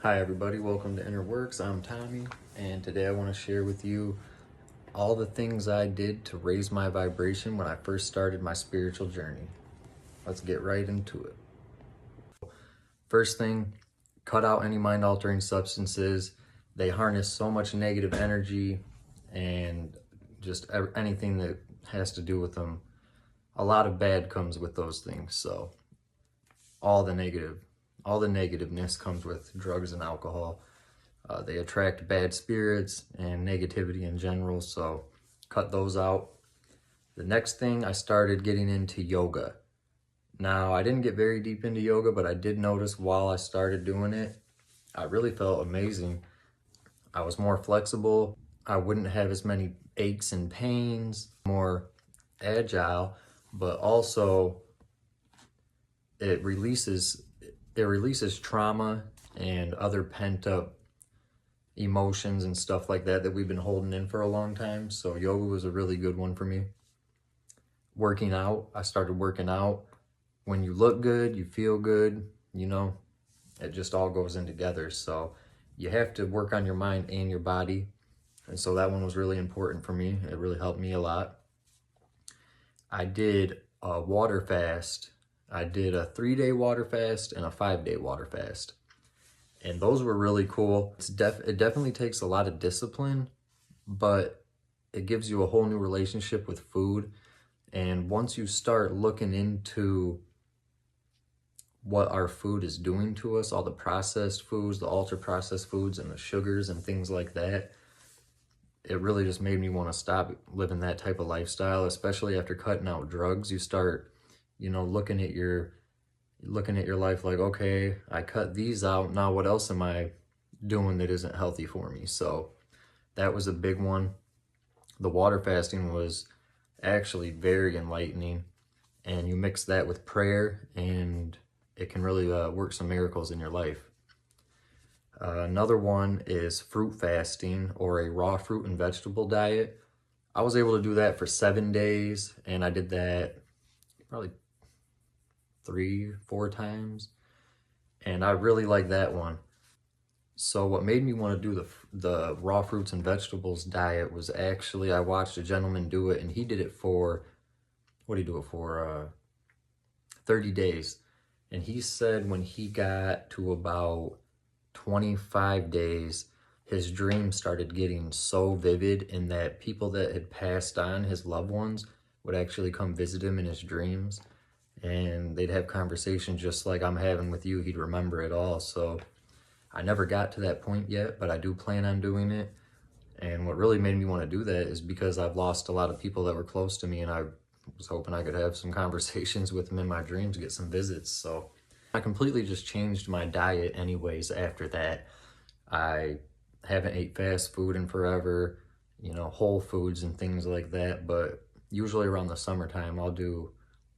Hi everybody, welcome to Inner Works. I'm Tommy, and today I want to share with you all the things I did to raise my vibration when I first started my spiritual journey. Let's get right into it. First thing, cut out any mind-altering substances. They harness so much negative energy and just anything that has to do with them. A lot of bad comes with those things, so all the negativeness comes with drugs and alcohol. They attract bad spirits and negativity in general, so cut those out. The next thing, I started getting into yoga. Now, I didn't get very deep into yoga, but I did notice while I started doing it, I really felt amazing. I was more flexible. I wouldn't have as many aches and pains, more agile, but also it releases trauma and other pent up emotions and stuff like that we've been holding in for a long time. So yoga was a really good one for me. Working out, I started working out. When you look good, you feel good, it just all goes in together. So you have to work on your mind and your body. And so that one was really important for me. It really helped me a lot. I did a water fast. I did a 3-day water fast and a 5-day water fast. And those were really cool. It definitely takes a lot of discipline, but it gives you a whole new relationship with food. And once you start looking into what our food is doing to us, all the processed foods, the ultra processed foods and the sugars and things like that, it really just made me want to stop living that type of lifestyle, especially after cutting out drugs. You start, looking at your life like, okay, I cut these out. Now what else am I doing that isn't healthy for me? So that was a big one. The water fasting was actually very enlightening, and you mix that with prayer and it can really work some miracles in your life. Another one is fruit fasting or a raw fruit and vegetable diet. I was able to do that for 7 days, and I did that probably 3-4 times, and I really like that one. So what made me want to do the raw fruits and vegetables diet was actually I watched a gentleman do it, and he did it for, what did he do it for? 30 days. And he said when he got to about 25 days, his dreams started getting so vivid, and that people that had passed on, his loved ones, would actually come visit him in his dreams, and they'd have conversations just like I'm having with you. He'd remember it all. So I never got to that point yet, but I do plan on doing it. And what really made me want to do that is because I've lost a lot of people that were close to me, and I was hoping I could have some conversations with them in my dreams, get some visits. So I completely just changed my diet anyways after that. I haven't ate fast food in forever, whole foods and things like that. But usually around the summertime, I'll do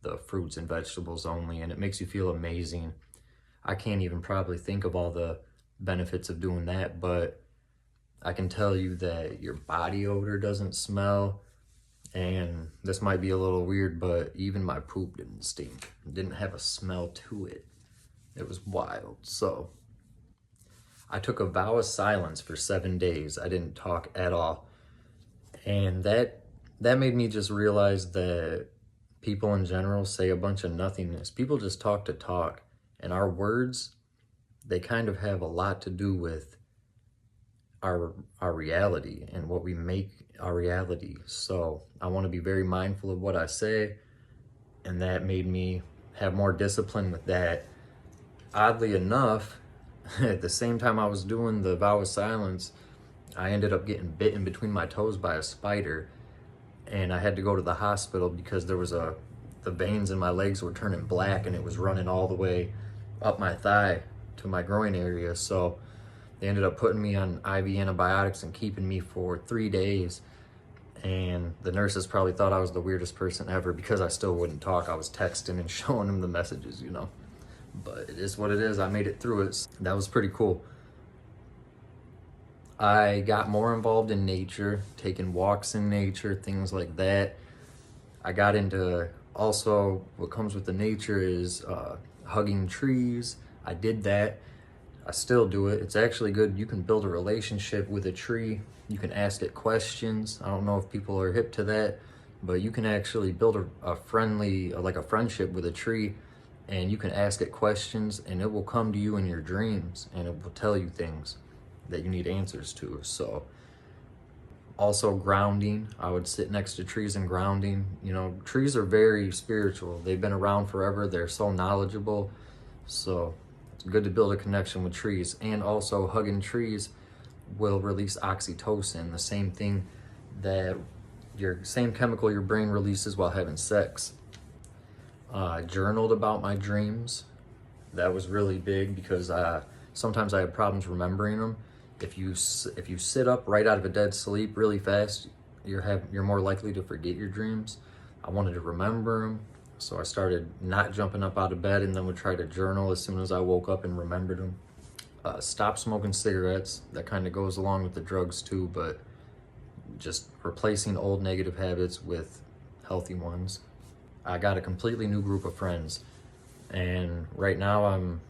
the fruits and vegetables only, and it makes you feel amazing. I can't even probably think of all the benefits of doing that, but I can tell you that your body odor doesn't smell. And this might be a little weird, but even my poop didn't stink. It didn't have a smell to it. It was wild. So I took a vow of silence for 7 days. I didn't talk at all. And that made me just realize that people in general say a bunch of nothingness. People just talk to talk. And our words, they kind of have a lot to do with our reality and what we make our reality. So I want to be very mindful of what I say, and that made me have more discipline with that. Oddly enough, at the same time I was doing the vow of silence, I ended up getting bitten between my toes by a spider, and I had to go to the hospital because the veins in my legs were turning black, and it was running all the way up my thigh to my groin area. So they ended up putting me on IV antibiotics and keeping me for 3 days. And the nurses probably thought I was the weirdest person ever because I still wouldn't talk. I was texting and showing them the messages, But it is what it is. I made it through it. That was pretty cool. I got more involved in nature, taking walks in nature, things like that. I got into, also what comes with the nature is hugging trees. I did that. I still do it. It's actually good. You can build a relationship with a tree. You can ask it questions. I don't know if people are hip to that, but you can actually build a friendly, like a friendship with a tree, and you can ask it questions, and it will come to you in your dreams, and it will tell you things that you need answers to. So also grounding, I would sit next to trees and grounding. You know, trees are very spiritual. They've been around forever. They're so knowledgeable. So it's good to build a connection with trees. And also hugging trees will release oxytocin, the same thing that same chemical your brain releases while having sex. I journaled about my dreams. That was really big because sometimes I have problems remembering them. If you sit up right out of a dead sleep really fast, you're more likely to forget your dreams. I wanted to remember them, so I started not jumping up out of bed, and then would try to journal as soon as I woke up and remembered them. Stop smoking cigarettes. That kind of goes along with the drugs too, but just replacing old negative habits with healthy ones. I got a completely new group of friends, and right now I'm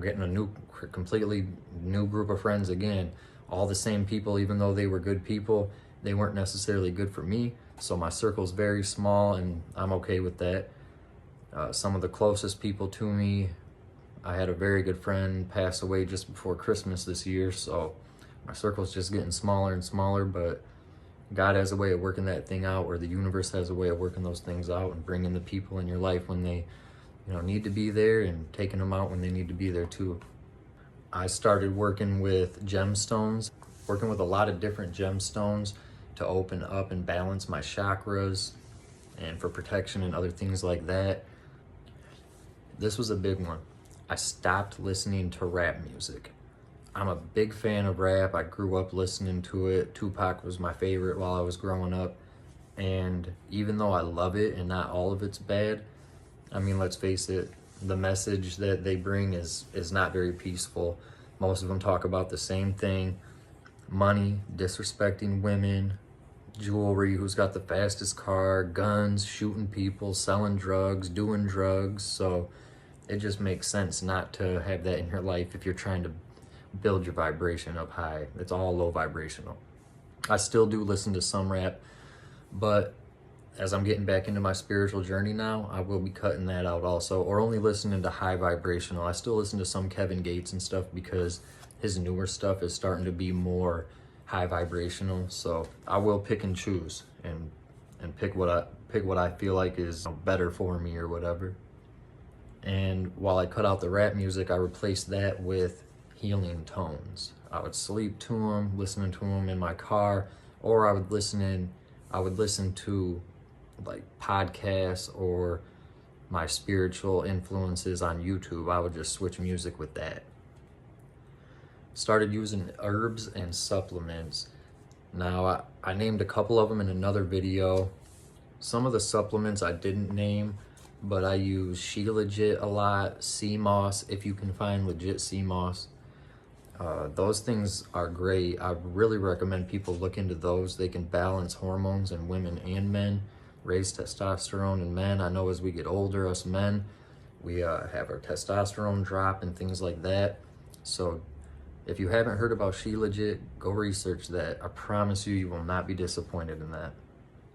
getting a completely new group of friends again. All the same people, even though they were good people, they weren't necessarily good for me. So my circle's very small, and I'm okay with that. Some of the closest people to me, I had a very good friend pass away just before Christmas this year, so my circle's just getting smaller and smaller, but God has a way of working that thing out, or the universe has a way of working those things out and bringing the people in your life when they, need to be there, and taking them out when they need to be there too. I started working with gemstones, working with a lot of different gemstones to open up and balance my chakras and for protection and other things like that. This was a big one. I stopped listening to rap music. I'm a big fan of rap. I grew up listening to it. Tupac was my favorite while I was growing up. And even though I love it and not all of it's bad, I mean, let's face it, the message that they bring is not very peaceful. Most of them talk about the same thing: money, disrespecting women, jewelry, who's got the fastest car, guns, shooting people, selling drugs, doing drugs. So it just makes sense not to have that in your life if you're trying to build your vibration up high. It's all low vibrational. I still do listen to some rap, but as I'm getting back into my spiritual journey now, I will be cutting that out also, or only listening to high vibrational. I still listen to some Kevin Gates and stuff because his newer stuff is starting to be more high vibrational. So I will pick and choose and pick what I feel like is better for me or whatever. And while I cut out the rap music, I replaced that with healing tones. I would sleep to them, listening to them in my car, or I would listen to like podcasts or my spiritual influences on YouTube. I would just switch music with that. Started using herbs and supplements. Now, I named a couple of them in another video. Some of the supplements I didn't name, but I use Shilajit a lot, sea moss, if you can find legit sea moss. Those things are great. I really recommend people look into those. They can balance hormones in women and men, raise testosterone in men. I know as we get older, us men, we have our testosterone drop and things like that. So if you haven't heard about Shilajit, go research that. I promise you, you will not be disappointed in that.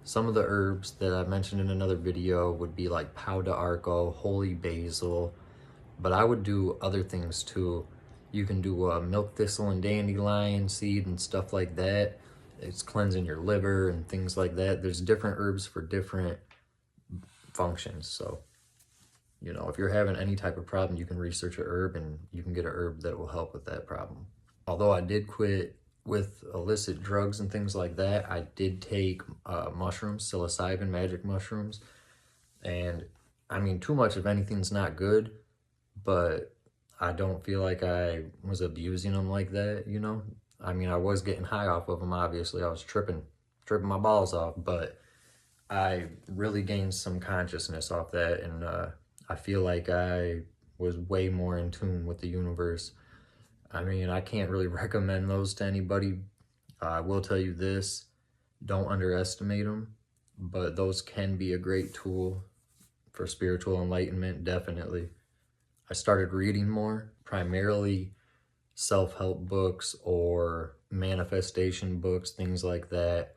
Some of the herbs that I mentioned in another video would be like pau d'arco, holy basil, but I would do other things too. You can do milk thistle and dandelion seed and stuff like that. It's cleansing your liver and things like that. There's different herbs for different functions. So, if you're having any type of problem, you can research a herb and you can get a herb that will help with that problem. Although I did quit with illicit drugs and things like that, I did take mushrooms, psilocybin, magic mushrooms. And I mean, too much of anything's not good, but I don't feel like I was abusing them like that, I mean, I was getting high off of them, obviously. I was tripping my balls off, but I really gained some consciousness off that, and I feel like I was way more in tune with the universe. I mean, I can't really recommend those to anybody. I will tell you this, don't underestimate them, but those can be a great tool for spiritual enlightenment, definitely. I started reading more, primarily self-help books or manifestation books, things like that.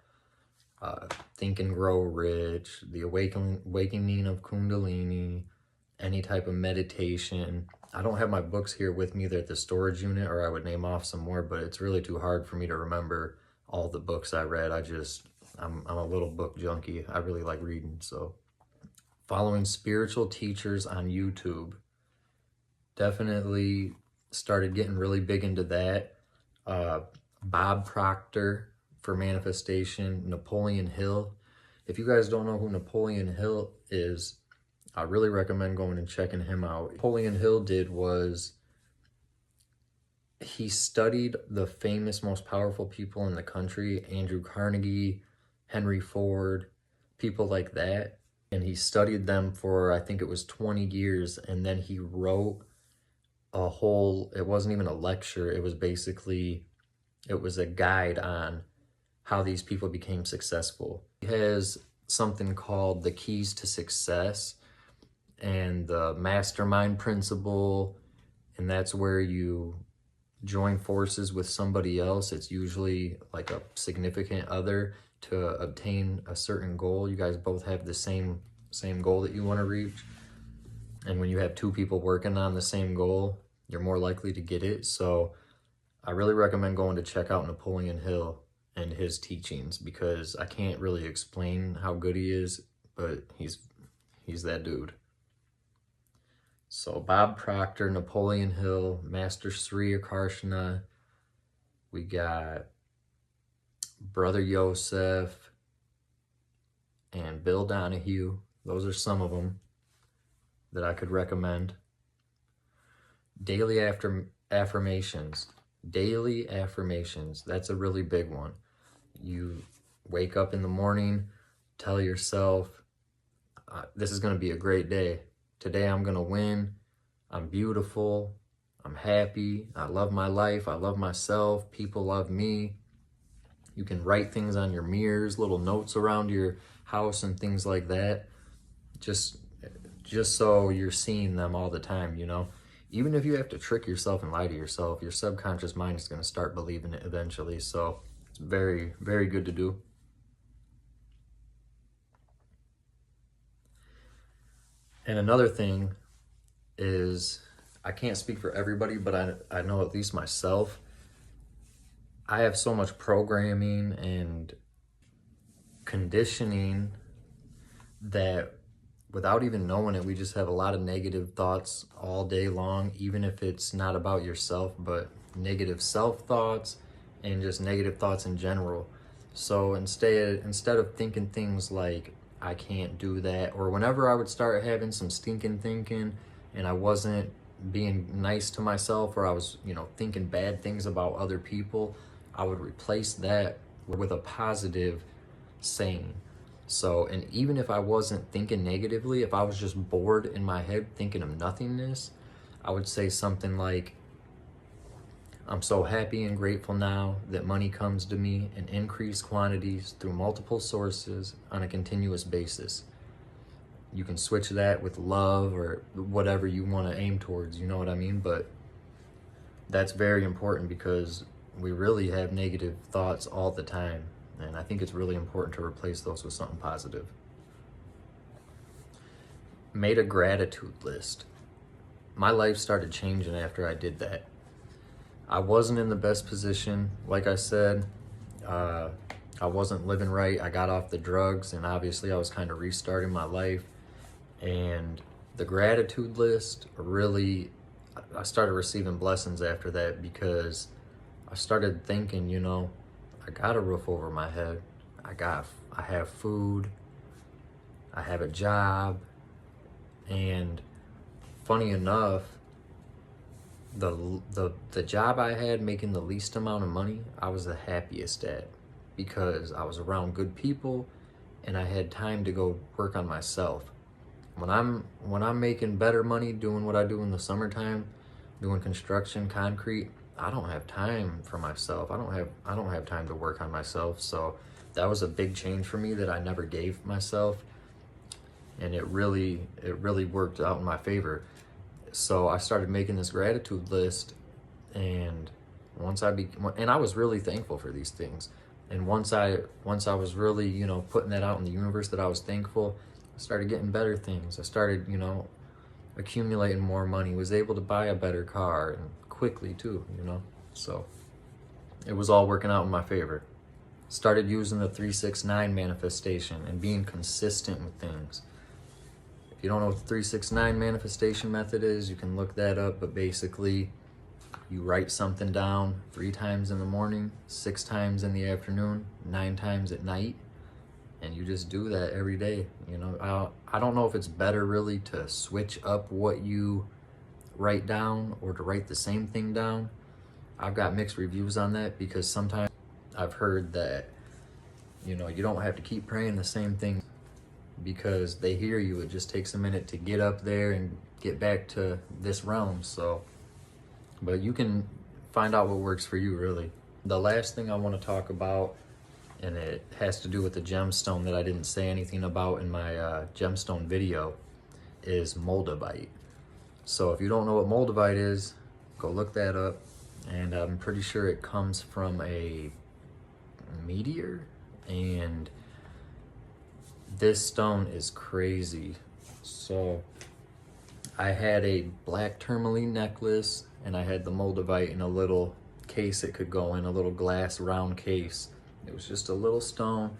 Think and Grow Rich, The Awakening of Kundalini, any type of meditation. I don't have my books here with me. They're at the storage unit, or I would name off some more, but it's really too hard for me to remember all the books I read. I'm a little book junkie. I really like reading, so. Following spiritual teachers on YouTube. Definitely started getting really big into that. Bob Proctor for manifestation, Napoleon Hill. If you guys don't know who Napoleon Hill is, I really recommend going and checking him out. Napoleon Hill did was he studied the famous, most powerful people in the country, Andrew Carnegie, Henry Ford, people like that. And he studied them for, I think it was 20 years. And then he wrote a whole, it wasn't even a lecture. It was basically, it was a guide on how these people became successful. He has something called the Keys to Success and the Mastermind Principle. And that's where you join forces with somebody else. It's usually like a significant other to obtain a certain goal. You guys both have the same goal that you want to reach. And when you have two people working on the same goal, you're more likely to get it. So I really recommend going to check out Napoleon Hill and his teachings, because I can't really explain how good he is, but he's that dude. So Bob Proctor, Napoleon Hill, Master Sri Akarshana. We got Brother Yosef and Bill Donahue. Those are some of them that I could recommend. Daily affirmations. Daily affirmations. That's a really big one. You wake up in the morning, tell yourself, this is going to be a great day. Today I'm going to win. I'm beautiful. I'm happy. I love my life. I love myself. People love me. You can write things on your mirrors, little notes around your house and things like that. Just so you're seeing them all the time, you know? Even if you have to trick yourself and lie to yourself, your subconscious mind is going to start believing it eventually. So it's very, very good to do. And another thing is, I can't speak for everybody, but I know at least myself, I have so much programming and conditioning that without even knowing it, we just have a lot of negative thoughts all day long, even if it's not about yourself, but negative self-thoughts and just negative thoughts in general. So instead of thinking things like, I can't do that, or whenever I would start having some stinking thinking and I wasn't being nice to myself, or I was, thinking bad things about other people, I would replace that with a positive saying. So, and even if I wasn't thinking negatively, if I was just bored in my head thinking of nothingness, I would say something like, I'm so happy and grateful now that money comes to me in increased quantities through multiple sources on a continuous basis. You can switch that with love or whatever you want to aim towards, you know what I mean? But that's very important, because we really have negative thoughts all the time. And I think it's really important to replace those with something positive. Made a gratitude list. My life started changing after I did that. I wasn't in the best position. Like I said, I wasn't living right. I got off the drugs, and obviously I was kind of restarting my life. And the gratitude list really, I started receiving blessings after that, because I started thinking, I got a roof over my head. I have food. I have a job. And funny enough, the job I had making the least amount of money, I was the happiest at, because I was around good people and I had time to go work on myself. When I'm making better money doing what I do in the summertime, doing construction, concrete, I don't have time for myself. I don't have time to work on myself. So that was a big change for me that I never gave myself, and it really worked out in my favor. So I started making this gratitude list, and and I was really thankful for these things. And once I was really, putting that out in the universe that I was thankful, I started getting better things. I started, accumulating more money, was able to buy a better car, and quickly too. So it was all working out in my favor. Started using the 369 manifestation and being consistent with things. If you don't know what the 369 manifestation method is, you can look that up, but basically you write something down 3 times in the morning, 6 times in the afternoon, 9 times at night, and you just do that every day. I don't know if it's better really to switch up what you write down or to write the same thing down. I've got mixed reviews on that, because sometimes I've heard that, you don't have to keep praying the same thing because they hear you. It just takes a minute to get up there and get back to this realm. So, but you can find out what works for you, really. The last thing I want to talk about, and it has to do with the gemstone that I didn't say anything about in my gemstone video, is moldavite. So if you don't know what moldavite is, go look that up. And I'm pretty sure it comes from a meteor, and this stone is crazy. So I had a black tourmaline necklace, and I had the moldavite in a little case it could go in, a little glass round case. It was just a little stone,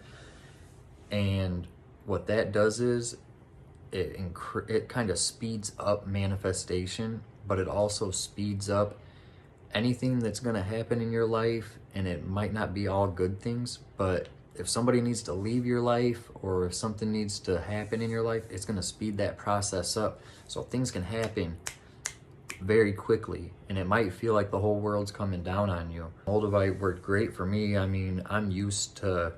and what that does is it kind of speeds up manifestation, but it also speeds up anything that's going to happen in your life. And it might not be all good things, but if somebody needs to leave your life, or if something needs to happen in your life, it's going to speed that process up, so things can happen very quickly, and it might feel like the whole world's coming down on you. Moldavite worked great for me. I mean, I'm used to,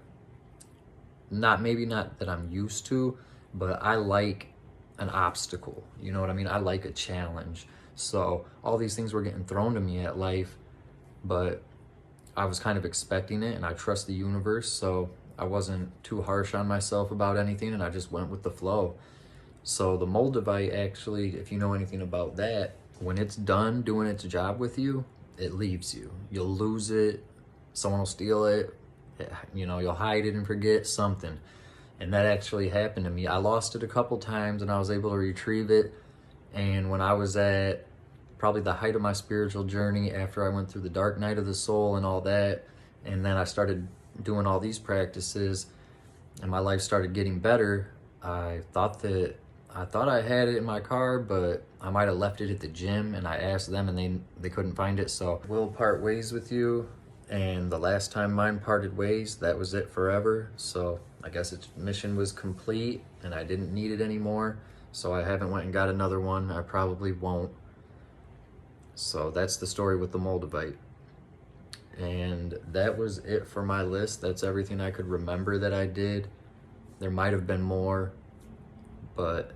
maybe not that I'm used to, but I like an obstacle. You know what I mean? I like a challenge. So all these things were getting thrown to me at life, but I was kind of expecting it, and I trust the universe, so I wasn't too harsh on myself about anything, and I just went with the flow. So the moldavite, actually, if you know anything about that, when it's done doing its job with you, it leaves you. You'll lose it, someone will steal it, you'll hide it and forget something. And that actually happened to me. I lost it a couple times, and I was able to retrieve it. And when I was at probably the height of my spiritual journey, after I went through the dark night of the soul and all that, and then I started doing all these practices, and my life started getting better, I thought I had it in my car, but I might have left it at the gym, and I asked them, and they couldn't find it. So we'll part ways with you. And the last time mine parted ways, that was it forever. So I guess its mission was complete, and I didn't need it anymore. So I haven't went and got another one. I probably won't. So that's the story with the moldavite. And that was it for my list. That's everything I could remember that I did. There might have been more, but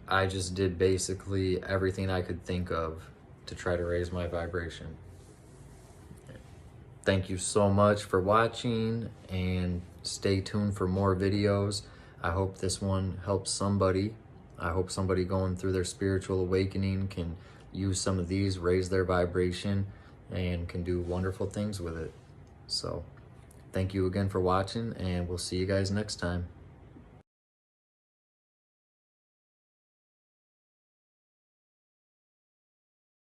I just did basically everything I could think of to try to raise my vibration. Thank you so much for watching, and stay tuned for more videos. I hope this one helps somebody. I hope somebody going through their spiritual awakening can use some of these, raise their vibration, and can do wonderful things with it. So thank you again for watching, and we'll see you guys next time.